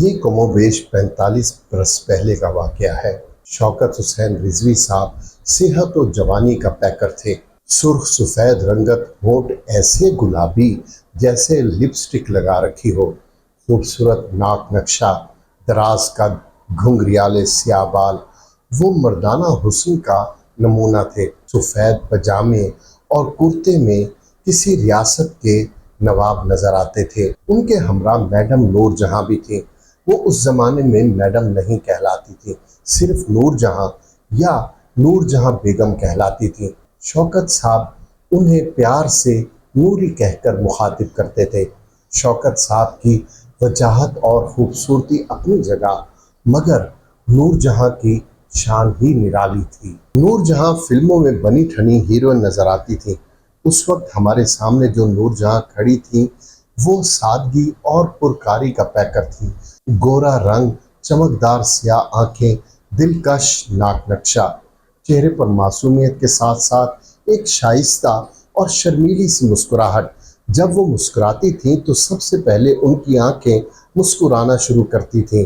یہ کم و بیش 45 برس پہلے کا واقعہ ہے۔ شوکت حسین رضوی صاحب صحت و جوانی کا پیکر تھے۔ سرخ سفید رنگت، ہونٹ ایسے گلابی جیسے لپسٹک لگا رکھی ہو، خوبصورت ناک نقشہ، دراز قد، گھنگریالے سیاہ بال، وہ مردانہ حسن کا نمونہ تھے۔ سفید پجامے اور کرتے میں کسی ریاست کے نواب نظر آتے تھے۔ ان کے ہمراہ میڈم نور جہاں بھی تھیں۔ وہ اس زمانے میں میڈم نہیں کہلاتی تھی، صرف نور جہاں یا نور جہاں بیگم کہلاتی تھی۔ شوکت صاحب انہیں پیار سے نوری کہہ کر مخاطب کرتے تھے۔ شوکت صاحب کی وجاہت اور خوبصورتی اپنی جگہ، مگر نور جہاں کی شان ہی نرالی تھی۔ نور جہاں فلموں میں بنی ٹھنی ہیروئن نظر آتی تھی۔ اس وقت ہمارے سامنے جو نور جہاں کھڑی تھی وہ سادگی اور پرکاری کا پیکر تھی۔ گورا رنگ، چمکدار سیاہ آنکھیں، دلکش ناک نقشہ، چہرے پر معصومیت کے ساتھ ساتھ ایک شائستہ اور شرمیلی سی مسکراہٹ۔ جب وہ مسکراتی تھیں تو سب سے پہلے ان کی آنکھیں مسکرانا شروع کرتی تھیں۔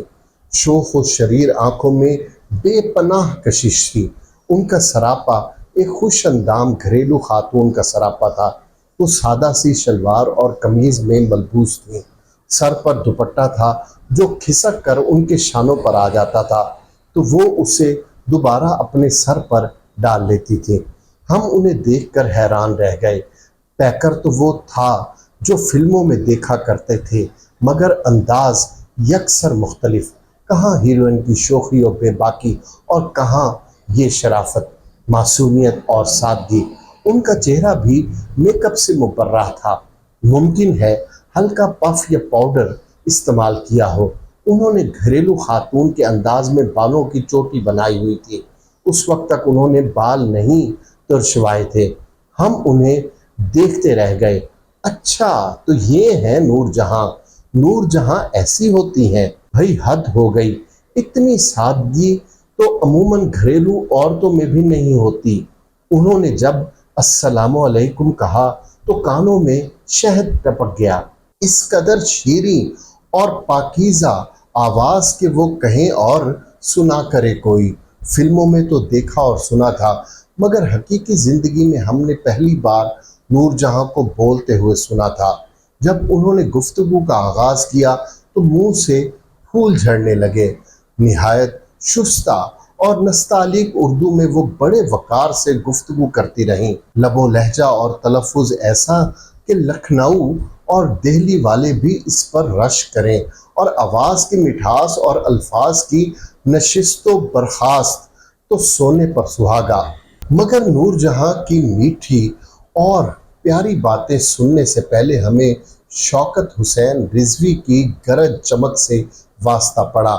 شوخ و شریر آنکھوں میں بے پناہ کشش تھی۔ ان کا سراپا ایک خوش اندام گھریلو خاتون کا سراپا تھا۔ وہ سادہ سی شلوار اور قمیض میں ملبوس تھیں۔ سر پر دوپٹہ تھا جو کھسک کر ان کے شانوں پر آ جاتا تھا تو وہ اسے دوبارہ اپنے سر پر ڈال لیتی تھیں۔ ہم انہیں دیکھ کر حیران رہ گئے۔ پیکر تو وہ تھا جو فلموں میں دیکھا کرتے تھے، مگر انداز یکسر مختلف۔ کہاں ہیروئن کی شوخی و بے باکی اور کہاں یہ شرافت، معصومیت اور سادگی۔ ان کا چہرہ بھی میک اپ سے مبرہ تھا، ممکن ہے ہلکا پف یا پاؤڈر استعمال کیا ہو۔ انہوں نے گھریلو خاتون کے انداز میں بالوں کی چوٹی بنائی ہوئی تھی۔ اس وقت تک انہوں نے بال نہیں ترشوائے تھے۔ ہم انہیں دیکھتے رہ گئے۔ اچھا تو یہ ہے نور جہاں، نور جہاں ایسی ہوتی ہیں؟ بھئی حد ہو گئی، اتنی سادگی تو عموماً گھریلو عورتوں میں بھی نہیں ہوتی۔ انہوں نے جب السلام علیکم کہا تو کانوں میں شہد ٹپک گیا۔ اس قدر شیریں اور پاکیزہ آواز کہ وہ کہیں اور سنا کرے کوئی۔ فلموں میں تو دیکھا اور سنا تھا، مگر حقیقی زندگی میں ہم نے پہلی بار نور جہاں کو بولتے ہوئے سنا تھا۔ جب انہوں نے گفتگو کا آغاز کیا تو منہ سے پھول جھڑنے لگے۔ نہایت شستہ اور نستعلیق اردو میں وہ بڑے وقار سے گفتگو کرتی رہیں۔ لب و لہجہ اور تلفظ ایسا کہ لکھنؤ اور دہلی والے بھی اس پر رشک کریں، اور آواز کی مٹھاس اور الفاظ کی نشست و برخاست تو سونے پر سہاگا۔ مگر نور جہاں کی میٹھی اور پیاری باتیں سننے سے پہلے ہمیں شوکت حسین رضوی کی گرج چمک سے واسطہ پڑا۔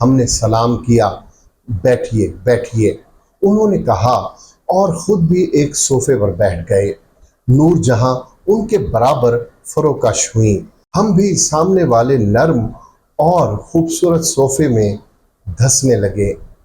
ہم نے سلام کیا۔ بیٹھیے بیٹھیے، انہوں نے کہا اور خود بھی ایک صوفے پر بیٹھ گئے۔ نور جہاں ان کے برابر فروکش ہوئیں۔ ہم بھی سامنے والے نرم اور خوبصورت صوفے میں دھسنے لگے۔